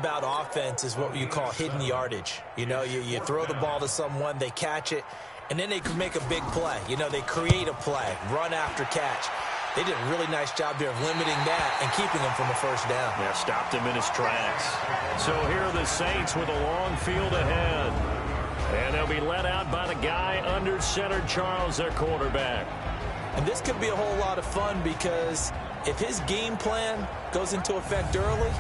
about offense is what you call hidden yardage. You know, you throw the ball to someone, they catch it, and then they can make a big play. You know, they create a play, run after catch. They did a really nice job there of limiting that and keeping him from a first down. Yeah, stopped him in his tracks. So here are the Saints with a long field ahead. And they'll be led out by the guy under center, Charles, their quarterback. And this could be a whole lot of fun because if his game plan goes into effect early,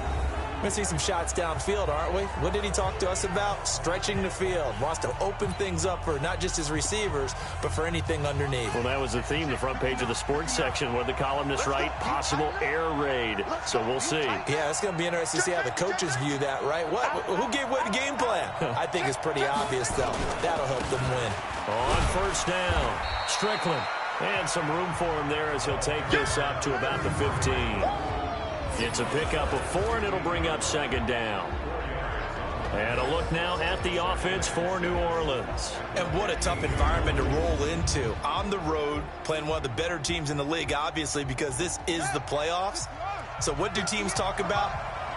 we're going to see some shots downfield, aren't we? What did he talk to us about? Stretching the field. Wants to open things up for not just his receivers, but for anything underneath. Well, that was the theme, the front page of the sports section, where the columnists write possible air raid. So we'll see. Yeah, it's going to be interesting to see how the coaches view that, right? What? Who gave away the game plan? I think it's pretty obvious, though. That'll help them win. On first down, Strickland. And some room for him there as he'll take this up to about the 15. It's a pickup of 4, and it'll bring up second down. And a look now at the offense for New Orleans. And what a tough environment to roll into. On the road, playing one of the better teams in the league, obviously, because this is the playoffs. So what do teams talk about?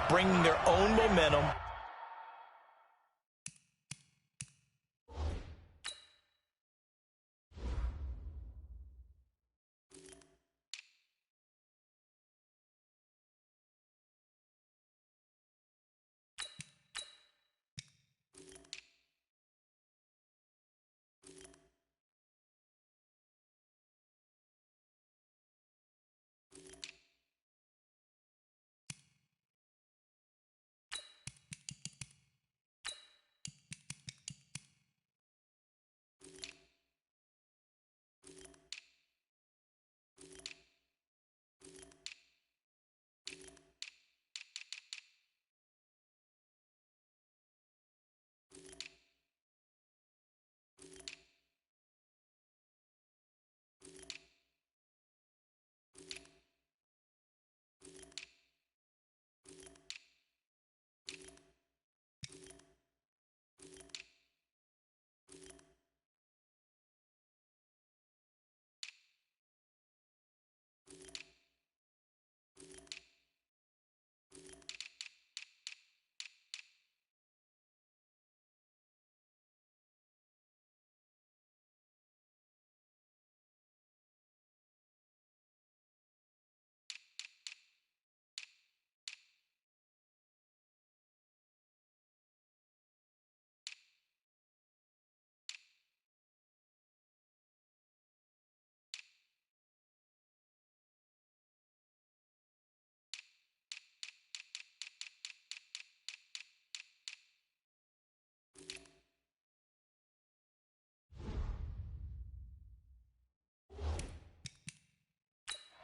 Bringing their own momentum.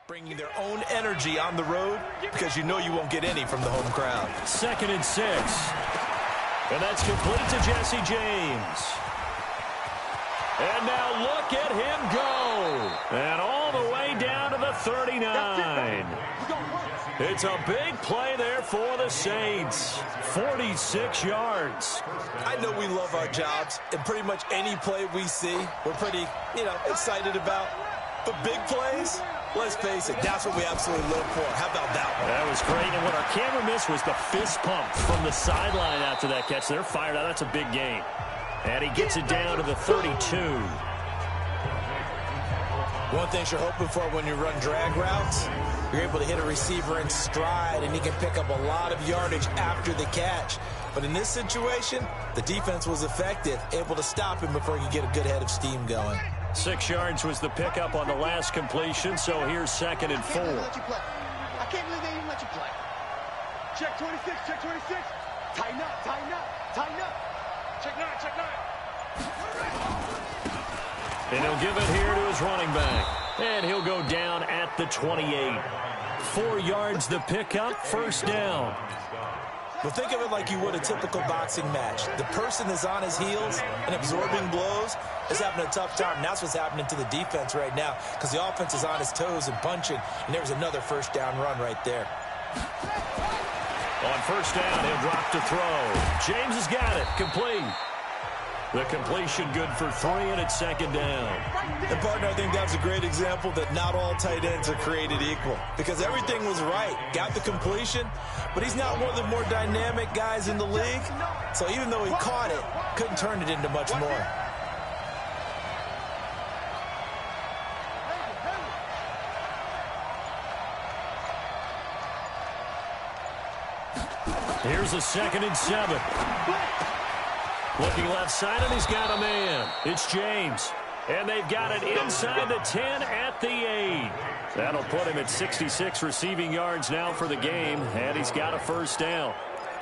Bringing their own energy on the road because you know you won't get any from the home crowd. 2nd and 6. And that's complete to Jesse James. And now look at him go. And all the way down to the 39. It's a big play there for the Saints. 46 yards. I know we love our jobs, and pretty much any play we see, we're pretty, excited about. But big plays, let's face it, that's what we absolutely live for. How about that one? That was great, and what our camera missed was the fist pump from the sideline after that catch. They're fired out. That's a big gain. And he gets it down to the 32. One thing you're hoping for when you run drag routes, you're able to hit a receiver in stride, and he can pick up a lot of yardage after the catch. But in this situation, the defense was effective, able to stop him before he could get a good head of steam going. 6 yards was the pickup on the last completion, so here's 2nd and 4. I can't believe they even let you play. Check 26, check 26. Tighten up, tighten up, tighten up. Check 9, check 9. And he'll give it here to his running back. And he'll go down at the 28. 4 yards the pickup, first down. Well, think of it like you would a typical boxing match. The person is on his heels and absorbing blows is having a tough time. And that's what's happening to the defense right now because the offense is on his toes and punching. And there was another first down run right there. On first down, he'll drop to throw. James has got it, complete. The completion good for 3, and it's second down. And, partner, I think that's a great example that not all tight ends are created equal because everything was right. Got the completion, but he's not one of the more dynamic guys in the league. So even though he caught it, couldn't turn it into much more. Here's a 2nd and 7. Looking left side, and he's got a man. It's James. And they've got it inside the 10 at the 8. That'll put him at 66 receiving yards now for the game, and he's got a first down.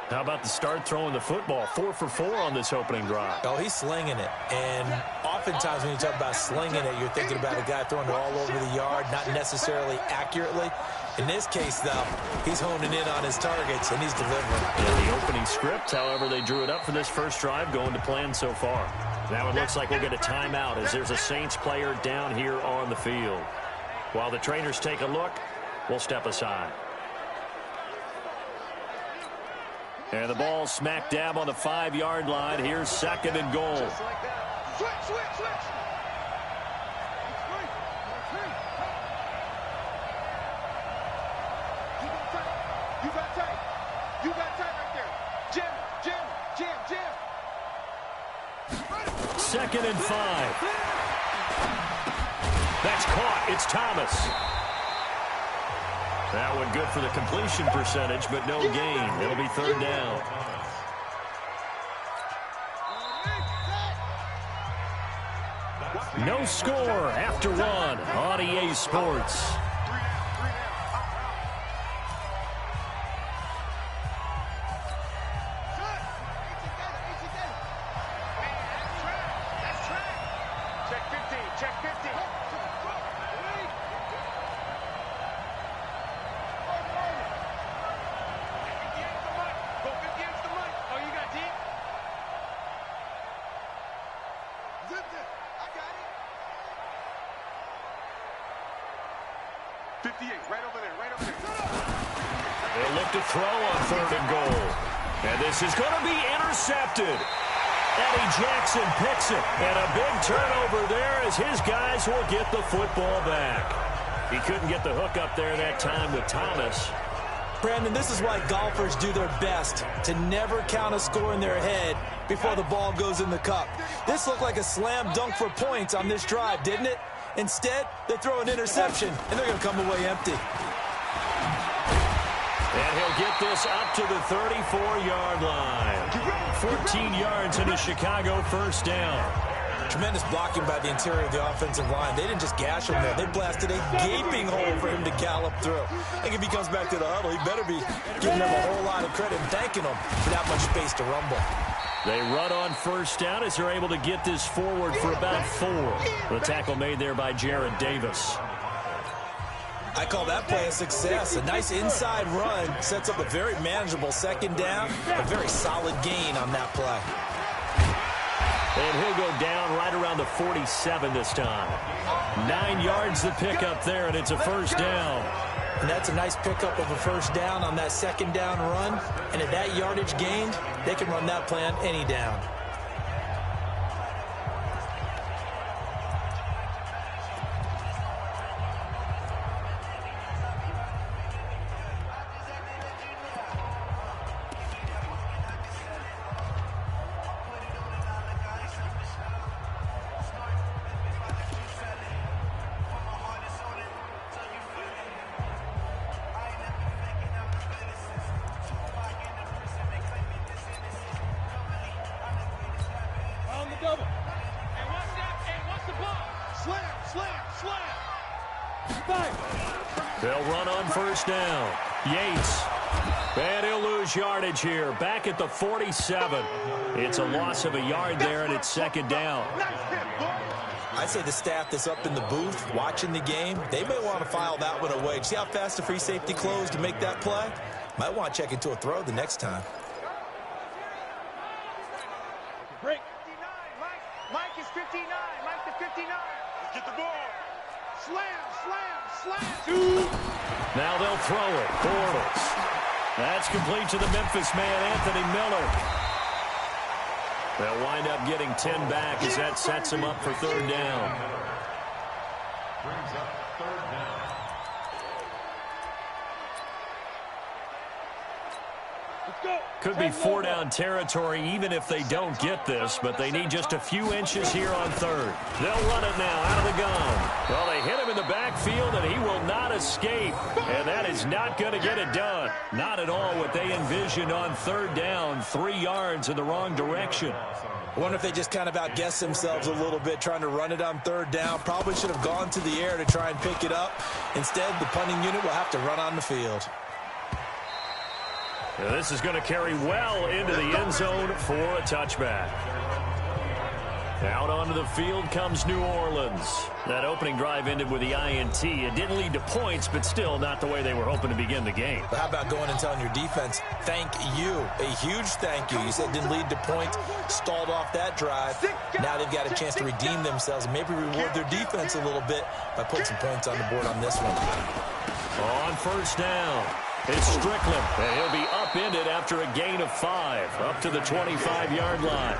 How about the start throwing the football? 4 for 4 on this opening drive. Oh, he's slinging it. And oftentimes when you talk about slinging it, you're thinking about a guy throwing it all over the yard, not necessarily accurately. In this case, though, he's honing in on his targets, and he's delivering. In the opening script, however, they drew it up for this first drive, going to plan so far. Now it looks like we'll get a timeout as there's a Saints player down here on the field. While the trainers take a look, we'll step aside. And the ball smack dab on the 5-yard line. Here's 2nd and goal. Just like that. Switch. You got tight right there. Jam. 2nd and 5. That's caught. It's Thomas. That one good for the completion percentage, but no gain. It'll be 3rd down. No score after 1 on EA Sports. They'll look to throw on 3rd and goal. And this is going to be intercepted. Eddie Jackson picks it. And a big turnover there as his guys will get the football back. He couldn't get the hook up there that time with Thomas. Brandon, this is why golfers do their best to never count a score in their head before the ball goes in the cup. This looked like a slam dunk for points on this drive, didn't it? Instead, they throw an interception, and they're going to come away empty. And he'll get this up to the 34-yard line. 14 yards in a Chicago first down. Tremendous blocking by the interior of the offensive line. They didn't just gash him there. They blasted a gaping hole for him to gallop through. I think if he comes back to the huddle, he better be giving them a whole lot of credit and thanking them for that much space to rumble. They run on first down as they're able to get this forward for about 4. The tackle made there by Jared Davis. I call that play a success. A nice inside run sets up a very manageable 2nd down. A very solid gain on that play. And he'll go down right around the 47 this time. 9 yards to pick up there, and it's a first down. And that's a nice pickup of a first down on that 2nd down run. And at that yardage gained, they can run that play on any down. They'll run on first down. Yates. And he'll lose yardage here. Back at the 47. It's a loss of a yard there, and it's 2nd down. I'd say the staff that's up in the booth watching the game, they may want to file that one away. See how fast the free safety closed to make that play? Might want to check into a throw the next time. Break. 59, Mike. Mike is 59. Mike the 59. Let's get the ball. Slam. Now they'll throw it. Bortles. That's complete to the Memphis man, Anthony Miller. They'll wind up getting 10 back as that sets them up for third down. Brings up third down. Could be 4-down territory even if they don't get this, but they need just a few inches here on third. They'll run it now out of the gun. Well, they hit him in the backfield, and he will not escape, and that is not going to get it done. Not at all what they envisioned on third down, 3 yards in the wrong direction. I wonder if they just kind of outguessed themselves a little bit trying to run it on third down. Probably should have gone to the air to try and pick it up. Instead, the punting unit will have to run on the field. Now this is going to carry well into the end zone for a touchback. Out onto the field comes New Orleans. That opening drive ended with the INT. It didn't lead to points, but still not the way they were hoping to begin the game. But how about going and telling your defense, thank you, a huge thank you. You said it didn't lead to points, stalled off that drive. Now they've got a chance to redeem themselves and maybe reward their defense a little bit by putting some points on the board on this one. On first down, it's Strickland, and he'll be upended after a gain of 5, up to the 25-yard line.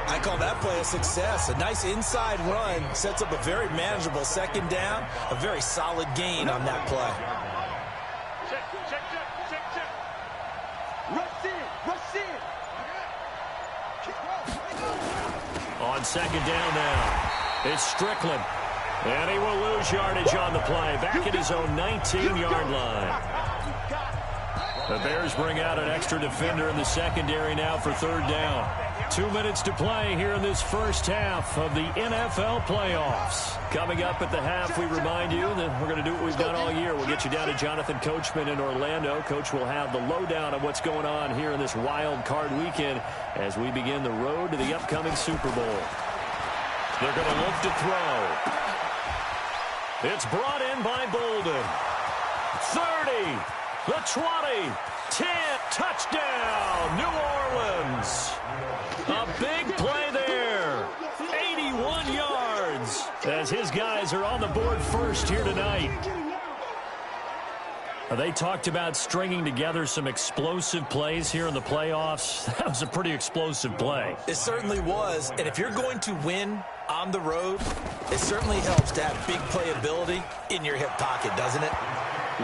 I call that play a success. A nice inside run sets up a very manageable second down, a very solid gain on that play. Check. Rush in. On second down now, it's Strickland. And he will lose yardage on the play, back at his own 19-yard line. The Bears bring out an extra defender in the secondary now for third down. 2 minutes to play here in this first half of the NFL playoffs. Coming up at the half, we remind you that we're going to do what we've done all year. We'll get you down to Jonathan Coachman in Orlando. Coach will have the lowdown of what's going on here in this wild card weekend as we begin the road to the upcoming Super Bowl. They're going to look to throw. It's brought in by Bolden. 30, the 20, 10, touchdown, New Orleans. A big play there, 81 yards, as his guys are on the board first here tonight. They talked about stringing together some explosive plays here in the playoffs. That was a pretty explosive play. It certainly was, and if you're going to win on the road, it certainly helps to have big playability in your hip pocket, doesn't it?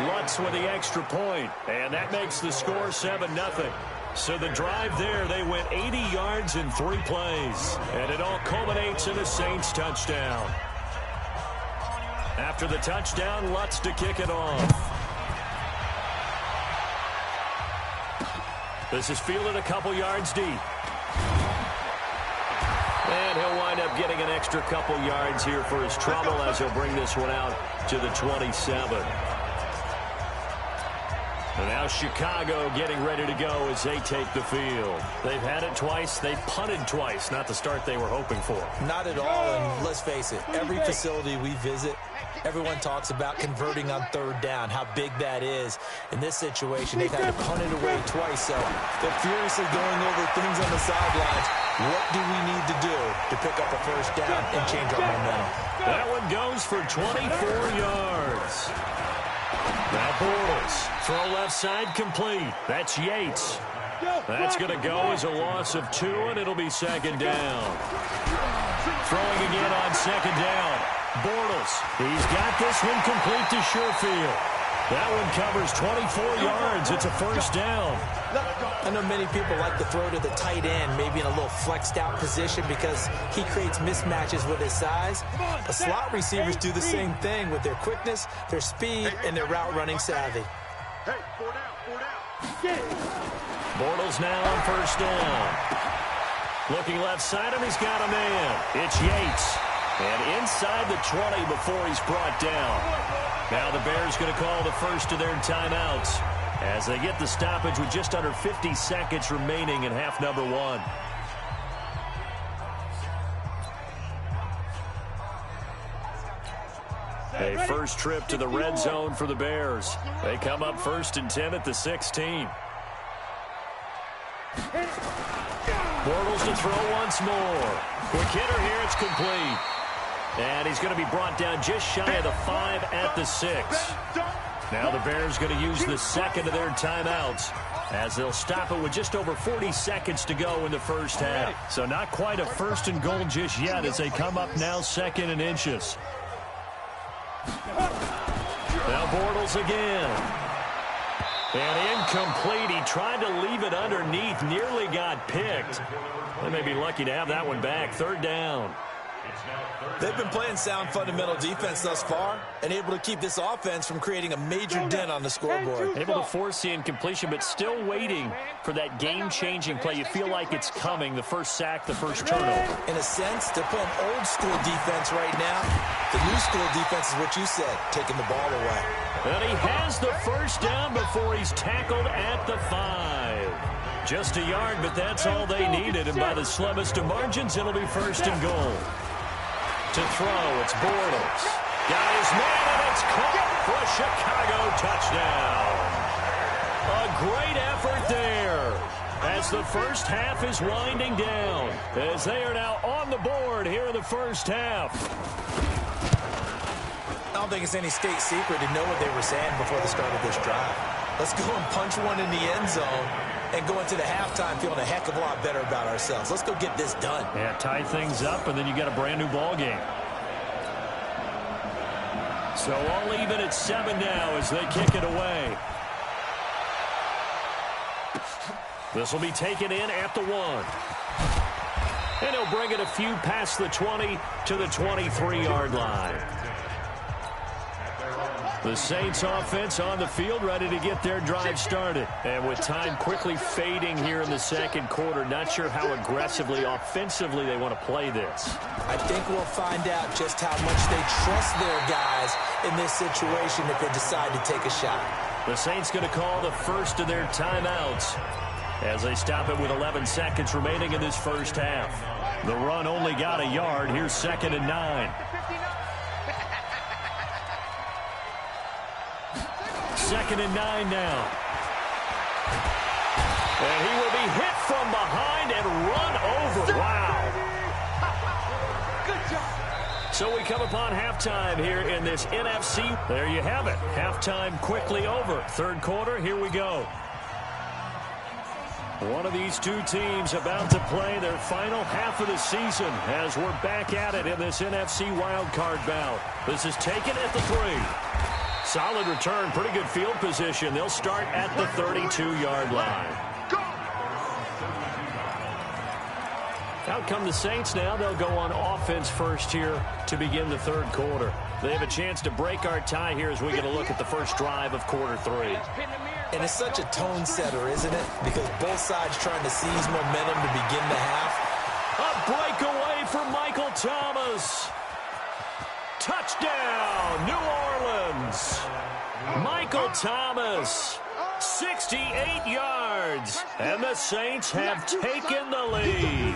Lutz with the extra point, and that makes the score 7-0. So the drive there, they went 80 yards in 3 plays, and it all culminates in a Saints touchdown. After the touchdown, Lutz to kick it off. This is fielded a couple yards deep. And he'll wind up getting an extra couple yards here for his trouble as he'll bring this one out to the 27. And now Chicago getting ready to go as they take the field. They've had it twice. They've punted twice. Not the start they were hoping for. Not at all, and let's face it, every facility we visit, everyone talks about converting on third down, how big that is. In this situation, they've had to punt it away twice, so they're furiously going over things on the sidelines. What do we need to do to pick up a first down and change our momentum? That one goes for 24 yards. Now Bortles, throw left side complete. That's Yates. That's going to go as a loss of 2, and it'll be second down. Throwing again on second down. Bortles, he's got this one complete to Sherfield. That one covers 24 yards. It's a first down. I know many people like to throw to the tight end, maybe in a little flexed out position because he creates mismatches with his size. But slot receivers do the same thing with their quickness, their speed, and their route running savvy. Hey, 4 down. Bortles now on first down. Looking left side, and he's got a man. It's Yates. And inside the 20 before he's brought down. Now the Bears going to call the first of their timeouts as they get the stoppage with just under 50 seconds remaining in half number 1. A first trip to the red zone for the Bears. They come up 1st and 10 at the 16. Bortles to throw once more. Quick hitter here, it's complete. And he's going to be brought down just shy of the 5 at the 6. Now the Bears going to use the second of their timeouts as they'll stop it with just over 40 seconds to go in the first half. So not quite a first and goal just yet as they come up now second and inches. Now Bortles again. And incomplete. He tried to leave it underneath, nearly got picked. They may be lucky to have that one back. Third down. They've been playing sound fundamental defense thus far and able to keep this offense from creating a major dent on the scoreboard. Able to force the incompletion, but still waiting for that game-changing play. You feel like it's coming, the first sack, the first turnover. In a sense, they're playing old-school defense right now. The new-school defense is what you said, taking the ball away. And he has the first down before he's tackled at the 5. Just a yard, but that's all they needed. And by the slimmest of margins, it'll be first and goal. To throw, it's Bortles. Got his man, and it's caught for a Chicago touchdown. A great effort there as the first half is winding down, as they are now on the board here in the first half. I don't think it's any state secret to know what they were saying before the start of this drive. Let's go and punch one in the end zone and go into the halftime feeling a heck of a lot better about ourselves. Let's go get this done. Yeah, tie things up, and then you got a brand new ball game. So all even at 7 now as they kick it away. This will be taken in at the 1. And he'll bring it a few past the 20 to the 23-yard line. The Saints offense on the field, ready to get their drive started. And with time quickly fading here in the second quarter, not sure how aggressively, offensively they want to play this. I think we'll find out just how much they trust their guys in this situation if they decide to take a shot. The Saints going to call the first of their timeouts as they stop it with 11 seconds remaining in this first half. The run only got a yard. Here's 2nd and 9. 2nd and 9 now. And he will be hit from behind and run over. Wow. Good job. So we come upon halftime here in this NFC. There you have it. Halftime quickly over. Third quarter, here we go. One of these two teams about to play their final half of the season as we're back at it in this NFC wildcard bout. This is taken at the 3. Solid return, pretty good field position. They'll start at the 32-yard line. Out come the Saints now. They'll go on offense first here to begin the third quarter. They have a chance to break our tie here as we get a look at the first drive of quarter 3. And it's such a tone setter, isn't it? Because both sides trying to seize momentum to begin the half. A breakaway for Michael Thomas. Touchdown, New Orleans. Michael Thomas, 68 yards. And the Saints have taken the lead.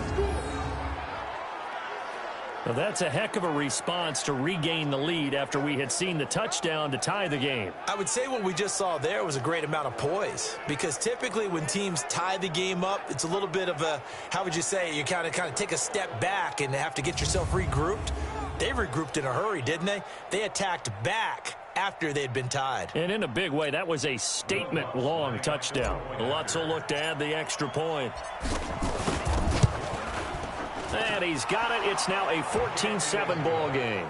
Well, that's a heck of a response to regain the lead after we had seen the touchdown to tie the game. I would say what we just saw there was a great amount of poise, because typically when teams tie the game up, it's a little bit of a, how would you say, you kind of take a step back and have to get yourself regrouped. They regrouped in a hurry, didn't they? They attacked back after they'd been tied. And in a big way, that was a statement-long touchdown. Lutz will look to add the extra point. And he's got it. It's now a 14-7 ball game.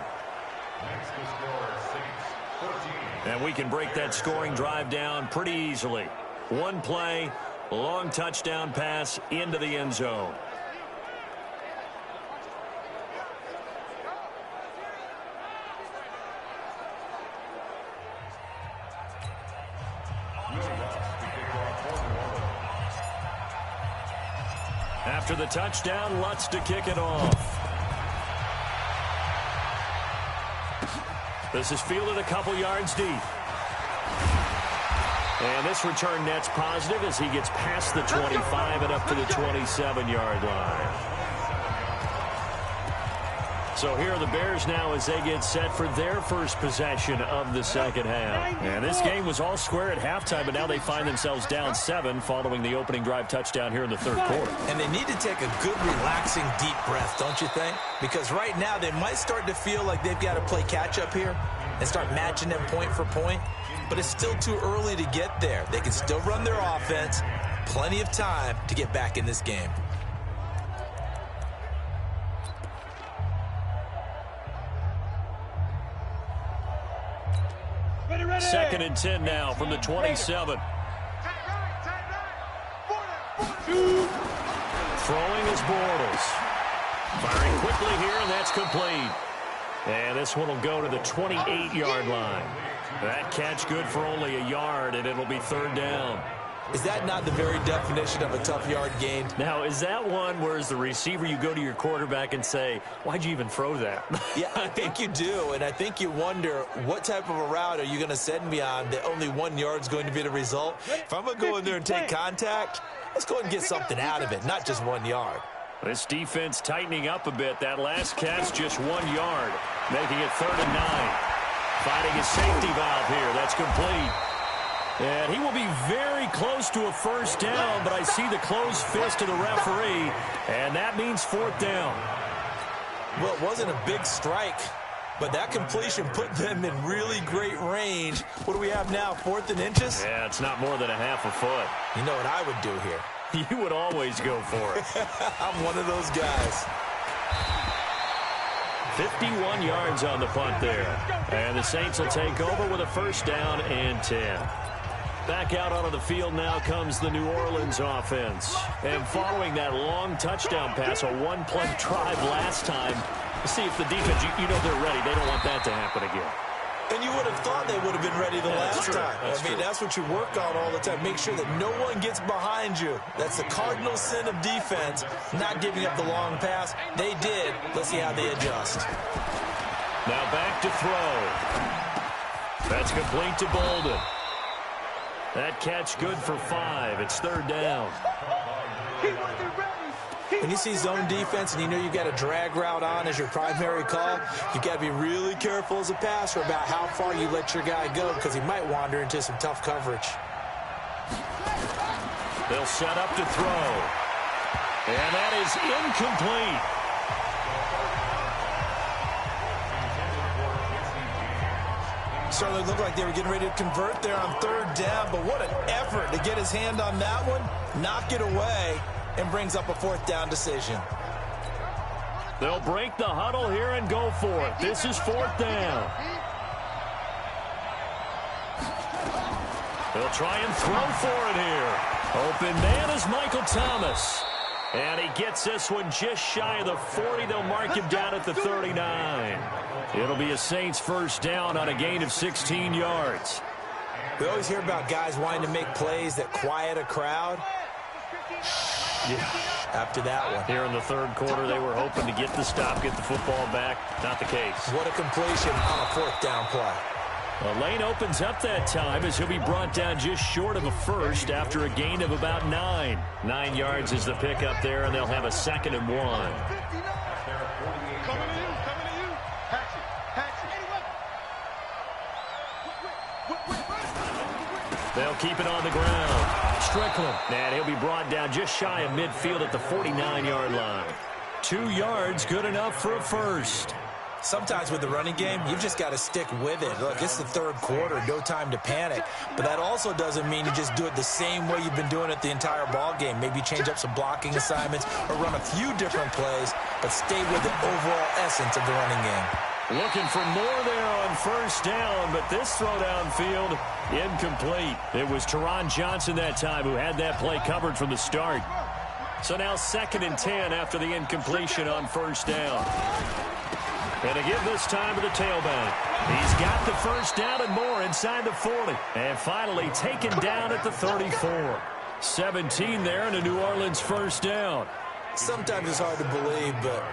And we can break that scoring drive down pretty easily. One play, long touchdown pass into the end zone. After the touchdown, Lutz to kick it off. This is fielded a couple yards deep. And this return net's positive as he gets past the 25 and up to the 27-yard line. So here are the Bears now as they get set for their first possession of the second half. And this game was all square at halftime, but now they find themselves down 7 following the opening drive touchdown here in the third quarter. And they need to take a good, relaxing, deep breath, don't you think? Because right now they might start to feel like they've got to play catch-up here and start matching them point for point. but it's still too early to get there. They can still run their offense. Plenty of time to get back in this game. Second and 10 now from the 27. Throwing is Bortles. Firing quickly here, and that's complete. And this one will go to the 28-yard line. That catch good for only a yard, and it'll be third down. Is that not the very definition of a tough yard gain? Now, is that one where as the receiver you go to your quarterback and say, why'd you even throw that? Yeah, I think you do, and I think you wonder what type of a route are you going to send me on that only 1 yard's going to be the result? If I'm going to go in there and take contact, let's go and get something out of it, not just 1 yard. This defense tightening up a bit. That last catch just 1 yard, making it 3rd and 9. Finding his safety valve here. That's complete. And he will be very close to a first down, but I see the closed fist of the referee, and that means 4th down. Well, it wasn't a big strike, but that completion put them in really great range. What do we have now, 4th and inches? Yeah, it's not more than a half a foot. You know what I would do here? You would always go for it. I'm one of those guys. 51 yards on the punt there. And the Saints will take over with a first down and 10. Back out onto the field now comes the New Orleans offense. And following that long touchdown pass, a one-play drive last time, see if the defense, you know they're ready. They don't want that to happen again. And you would have thought they would have been ready the last time. That's what you work on all the time. Make sure that no one gets behind you. That's the cardinal sin of defense, not giving up the long pass. They did. Let's see how they adjust. Now back to throw. That's complete to Bolden. That catch good for 5. It's 3rd down. When you see zone defense and you know you've got a drag route on as your primary call, you've got to be really careful as a passer about how far you let your guy go because he might wander into some tough coverage. They'll set up to throw. And that is incomplete. Certainly looked like they were getting ready to convert there on 3rd down, but what an effort to get his hand on that one, knock it away, and brings up a 4th down decision. They'll break the huddle here and go for it. This is 4th down. They'll try and throw for it here. Open man is Michael Thomas. And he gets this one just shy of the 40. They'll mark him down at the 39. It'll be a Saints first down on a gain of 16 yards. We always hear about guys wanting to make plays that quiet a crowd. Yeah, after that one. Here in the 3rd quarter, they were hoping to get the stop, get the football back. Not the case. What a completion on a 4th down play. The lane opens up that time as he'll be brought down just short of a first after a gain of about 9. 9 yards is the pickup there, and they'll have a 2nd and 1. They'll keep it on the ground. Strickland, and he'll be brought down just shy of midfield at the 49-yard line. 2 yards, good enough for a first. Sometimes with the running game, you've just got to stick with it. Look, it's the 3rd quarter, no time to panic. But that also doesn't mean you just do it the same way you've been doing it the entire ball game. Maybe change up some blocking assignments or run a few different plays, but stay with the overall essence of the running game. Looking for more there on first down, but this throw downfield, incomplete. It was Teron Johnson that time who had that play covered from the start. So now 2nd and 10 after the incompletion on first down. And to give this time to the tailback. He's got the first down and more inside the 40. And finally taken down at the 34. 17 there and a New Orleans first down. Sometimes it's hard to believe, but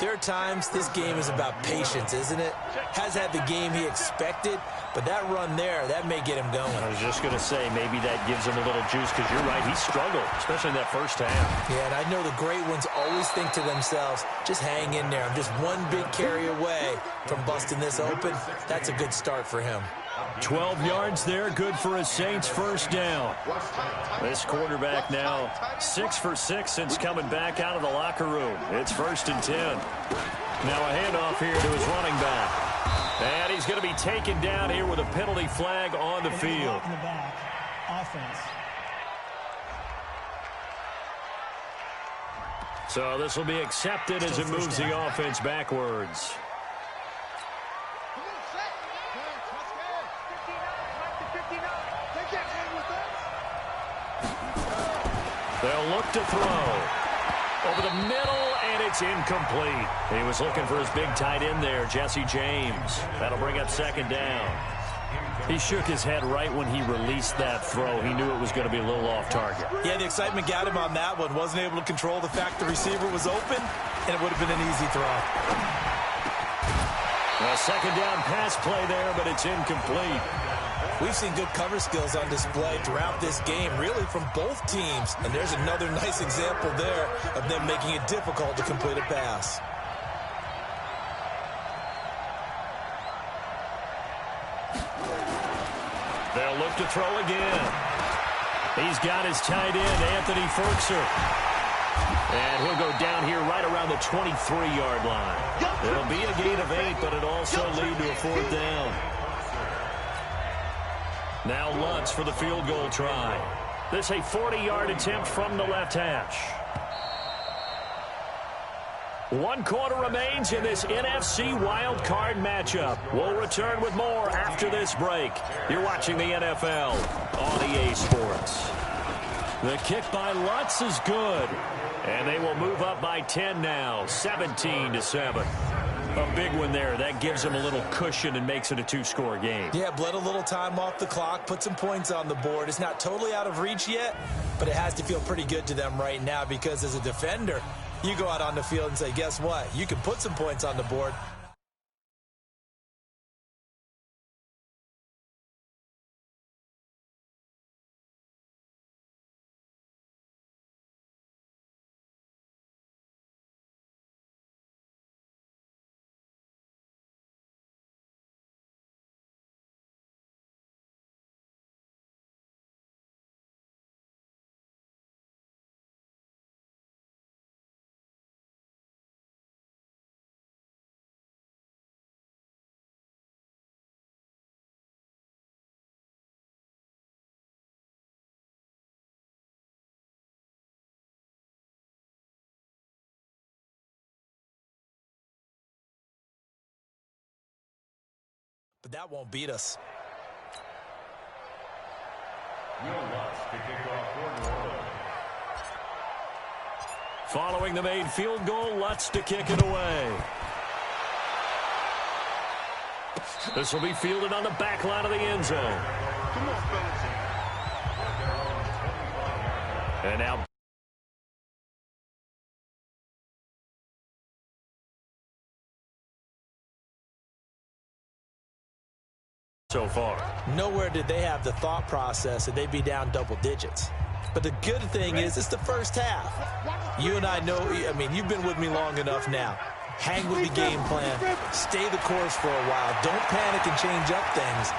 there are times this game is about patience, isn't it? Has had the game he expected, but that run there, that may get him going. I was just going to say, maybe that gives him a little juice because you're right, he struggled, especially in that first half. Yeah, and I know the great ones always think to themselves, just hang in there. I'm just one big carry away from busting this open. That's a good start for him. 12 yards there, good for a Saints first down. This quarterback now 6 for 6 since coming back out of the locker room. It's 1st and 10. Now a handoff here to his running back. And he's going to be taken down here with a penalty flag on the field. In the back. Offense. So this will be accepted as it moves the offense backwards. They'll look to throw. Over the middle, and it's incomplete. He was looking for his big tight end there, Jesse James. That'll bring up second down. He shook his head right when he released that throw. He knew it was going to be a little off target. Yeah, the excitement got him on that one. Wasn't able to control the fact the receiver was open, and it would have been an easy throw. A second down pass play there, but it's incomplete. We've seen good cover skills on display throughout this game, really from both teams. And there's another nice example there of them making it difficult to complete a pass. They'll look to throw again. He's got his tight end, Anthony Ferkser. And he'll go down here right around the 23-yard line. It'll be a gain of 8, but it'll also lead to a fourth down. Now Lutz for the field goal try. This a 40-yard attempt from the left hash. 1 quarter remains in this NFC Wild Card matchup. We'll return with more after this break. You're watching the NFL on EA Sports. The kick by Lutz is good. And they will move up by 10 now, 17-7. A big one there. That gives them a little cushion and makes it a 2-score game. Yeah, bled a little time off the clock, put some points on the board. It's not totally out of reach yet, but it has to feel pretty good to them right now because as a defender, you go out on the field and say, guess what? You can put some points on the board. But that won't beat us. Following the made field goal, Lutz to kick it away. This will be fielded on the back line of the end zone. And now so far. Nowhere did they have the thought process that they'd be down double digits. But the good thing is it's the first half. You and I know, I mean, you've been with me long enough now. Hang with the game plan. Stay the course for a while. Don't panic and change up things.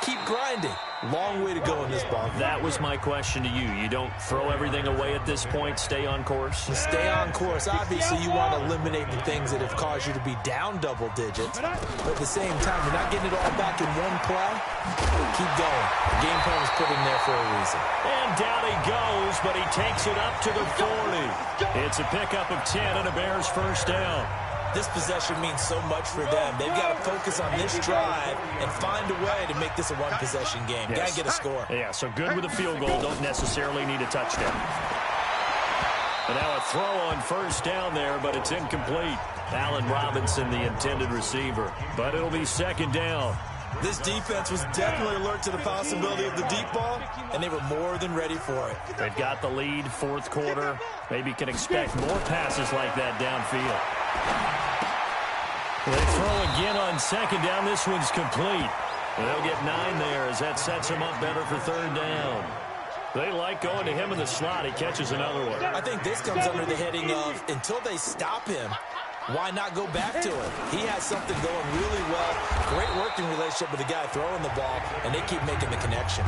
Keep grinding. Long way to go in this ball. That was my question to you. You don't throw everything away at this point? Stay on course? Stay on course. Obviously, you want to eliminate the things that have caused you to be down double digits. But at the same time, you're not getting it all back in one play. Keep going. The game plan was put in there for a reason. And down he goes, but he takes it up to the 40. It's a pickup of 10 and a Bears first down. This possession means so much for them. They've got to focus on this drive and find a way to make this a one-possession game. Yes. Got to get a score. Yeah, so good with a field goal. Don't necessarily need a touchdown. And now a throw on first down there, but it's incomplete. Allen Robinson, the intended receiver. But it'll be second down. This defense was definitely alert to the possibility of the deep ball, and they were more than ready for it. They've got the lead, fourth quarter. Maybe can expect more passes like that downfield. They throw again on second down. This one's complete. They'll get 9 there as that sets him up better for third down. They like going to him in the slot. He catches another one. I think this comes under the heading of until they stop him, why not go back to it? He has something going really well. Great working relationship with the guy throwing the ball, and they keep making the connection.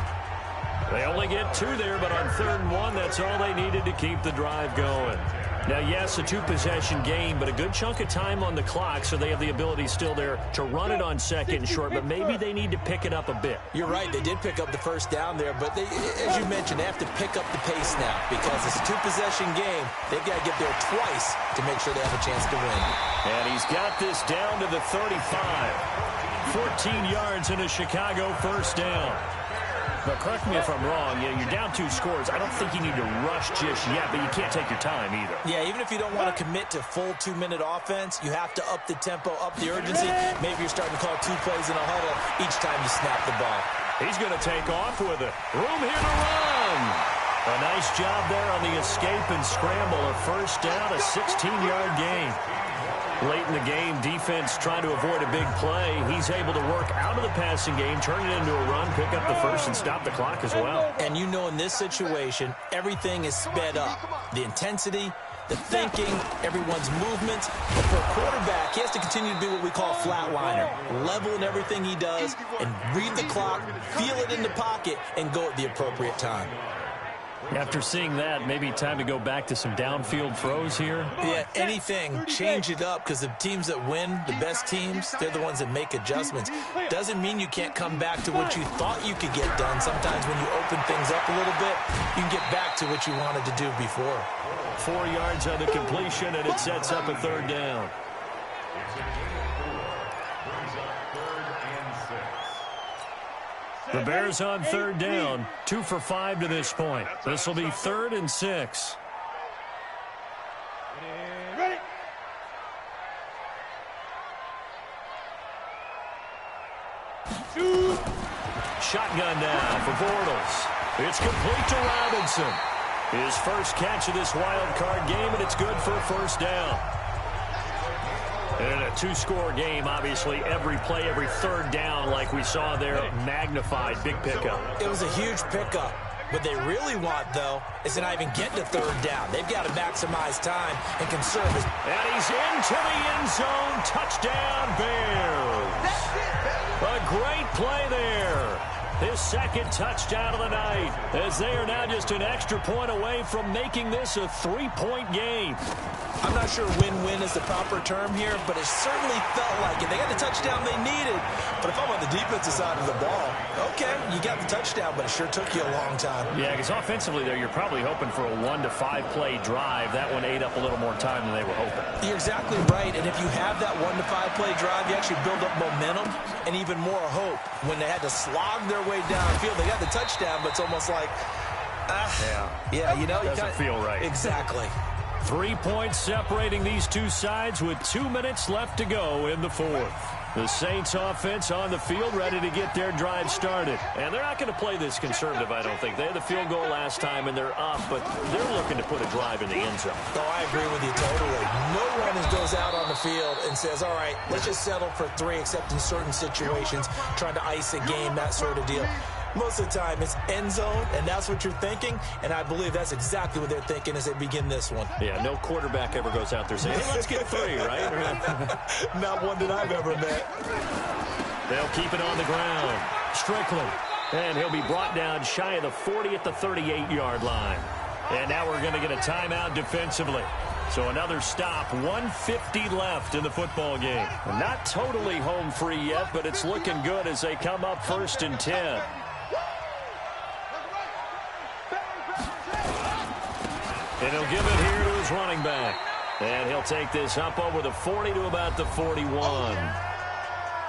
They only get 2 there, but on 3rd and 1, that's all they needed to keep the drive going. Now, yes, a two-possession game, but a good chunk of time on the clock, so they have the ability still there to run it on second and short, but maybe they need to pick it up a bit. You're right. They did pick up the first down there, but they, as you mentioned, they have to pick up the pace now because it's a two-possession game. They've got to get there twice to make sure they have a chance to win. And he's got this down to the 35. 14 yards in a Chicago first down. But correct me if I'm wrong, you're down 2 scores. I don't think you need to rush just yet, but you can't take your time either. Yeah, even if you don't want to commit to full 2-minute offense, you have to up the tempo, up the urgency. Maybe you're starting to call 2 plays in a huddle each time you snap the ball. He's going to take off with it. Room here to run. A nice job there on the escape and scramble. A first down, a 16-yard gain. Late in the game, defense trying to avoid a big play. He's able to work out of the passing game, turn it into a run, pick up the first, and stop the clock as well. And you know in this situation, everything is sped up. The intensity, the thinking, everyone's movements. But for a quarterback, he has to continue to be what we call a flatliner. Level in everything he does and read the clock, feel it in the pocket, and go at the appropriate time. After seeing that, maybe time to go back to some downfield throws here. Yeah, anything. Change it up because the teams that win, the best teams, they're the ones that make adjustments. Doesn't mean you can't come back to what you thought you could get done. Sometimes when you open things up a little bit, you can get back to what you wanted to do before. 4 yards on the completion, and it sets up a third down. The Bears on third down, 2 for 5 to this point. This will be 3rd and 6. Ready. Shotgun down for Bortles. It's complete to Robinson. His first catch of this wild card game, and it's good for a first down. And a 2-score game, obviously, every play, every third down, like we saw there, magnified, big pickup. It was a huge pickup. What they really want, though, is to not even get to third down. They've got to maximize time and conserve his... And he's into the end zone. Touchdown, Bears. A great play there. His second touchdown of the night, as they are now just an extra point away from making this a 3-point game. I'm not sure win-win is the proper term here, but it certainly felt like it. They got the touchdown they needed, but if I'm on the defensive side of the ball, okay, you got the touchdown, but it sure took you a long time. Yeah, because offensively there, you're probably hoping for a 1 to 5 play drive. That one ate up a little more time than they were hoping. You're exactly right, and if you have that 1 to 5 play drive, you actually build up momentum and even more hope. When they had to slog their way downfield, they got the touchdown, but it's almost like, yeah, you know, doesn't feel right. Exactly. 3 points separating these two sides with 2 minutes left to go in the fourth. The Saints offense on the field ready to get their drive started. And they're not going to play this conservative, I don't think. They had the field goal last time and they're up, but they're looking to put a drive in the end zone. Oh, I agree with you totally. No one goes out on the field and says, all right, let's just settle for 3, except in certain situations, trying to ice a game, that sort of deal. Most of the time, it's end zone, and that's what you're thinking, and I believe that's exactly what they're thinking as they begin this one. Yeah, no quarterback ever goes out there saying, hey, let's get 3, right? Not one that I've ever met. They'll keep it on the ground. Strickland, and he'll be brought down shy of the 40 at the 38-yard line. And now we're going to get a timeout defensively. So another stop, 1:50 left in the football game. Not totally home free yet, but it's looking good as they come up 1st and 10. And he'll give it here to his running back. And he'll take this up over the 40 to about the 41.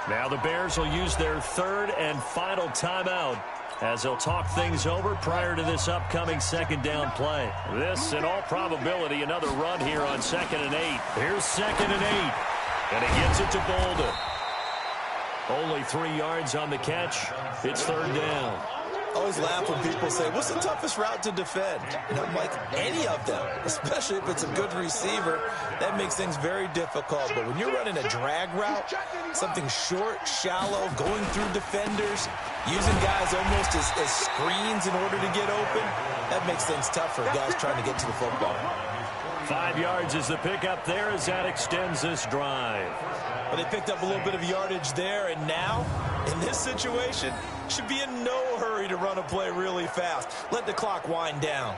Now the Bears will use their 3rd and final timeout as they'll talk things over prior to this upcoming 2nd down play. This, in all probability, another run here on 2nd and 8. Here's 2nd and 8. And he gets it to Bolden. Only 3 yards on the catch. It's 3rd down. I always laugh when people say, what's the toughest route to defend? And I'm like, any of them, especially if it's a good receiver. That makes things very difficult. But when you're running a drag route, something short, shallow, going through defenders, using guys almost as screens in order to get open, that makes things tough for guys trying to get to the football. 5 yards is the pickup there as that extends this drive. But they picked up a little bit of yardage there, and now, in this situation, should be in no hurry to run a play really fast. Let the clock wind down.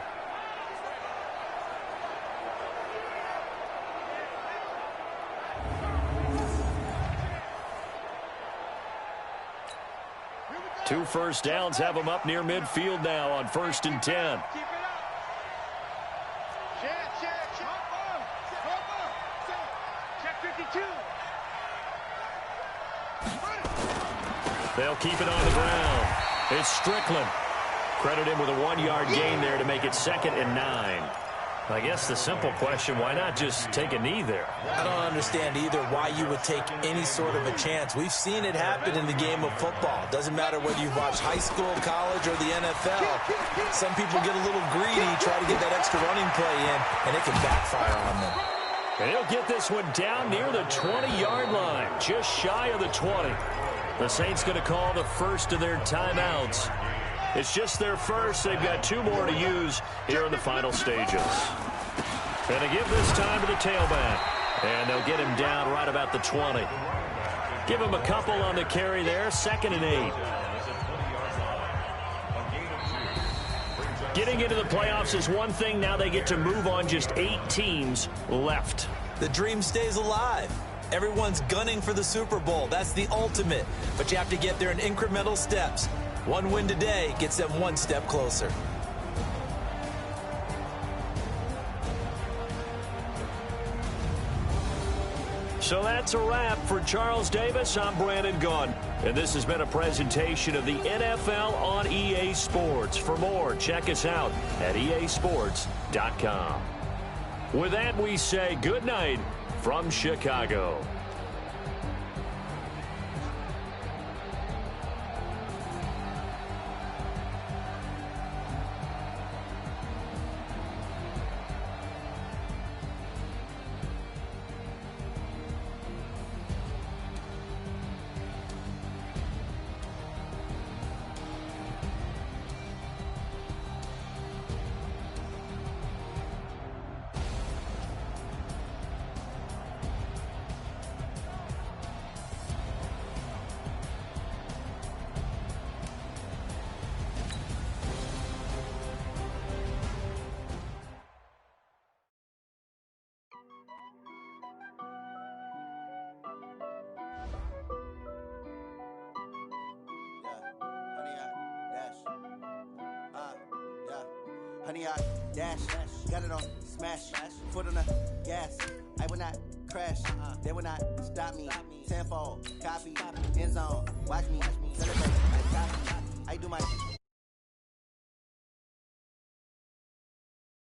2 first downs have them up near midfield now on 1st and 10. Keep it up. Check. Check 52. They'll keep it on the ground. It's Strickland. Credit him with a 1-yard gain there to make it 2nd and 9. I guess the simple question, why not just take a knee there? I don't understand either why you would take any sort of a chance. We've seen it happen in the game of football. Doesn't matter whether you watch high school, college, or the NFL. Some people get a little greedy, try to get that extra running play in, and it can backfire on them. And he'll get this one down near the 20-yard line, just shy of the 20. The Saints going to call the first of their timeouts. It's just their first. They've got 2 more to use here in the final stages. And they give this time to the tailback. And they'll get him down right about the 20. Give him a couple on the carry there. 2nd and 8. Getting into the playoffs is one thing. Now they get to move on. Just 8 teams left. The dream stays alive. Everyone's gunning for the Super Bowl. That's the ultimate. But you have to get there in incremental steps. One win today gets them 1 step closer. So that's a wrap for Charles Davis. I'm Brandon Gunn. And this has been a presentation of the NFL on EA Sports. For more, check us out at easports.com. With that, we say good night from Chicago. Honey, I dash, got it on smash, foot on the gas. I will not crash, they will not stop me. Tenfold, copy, end zone, watch me celebrate. I do my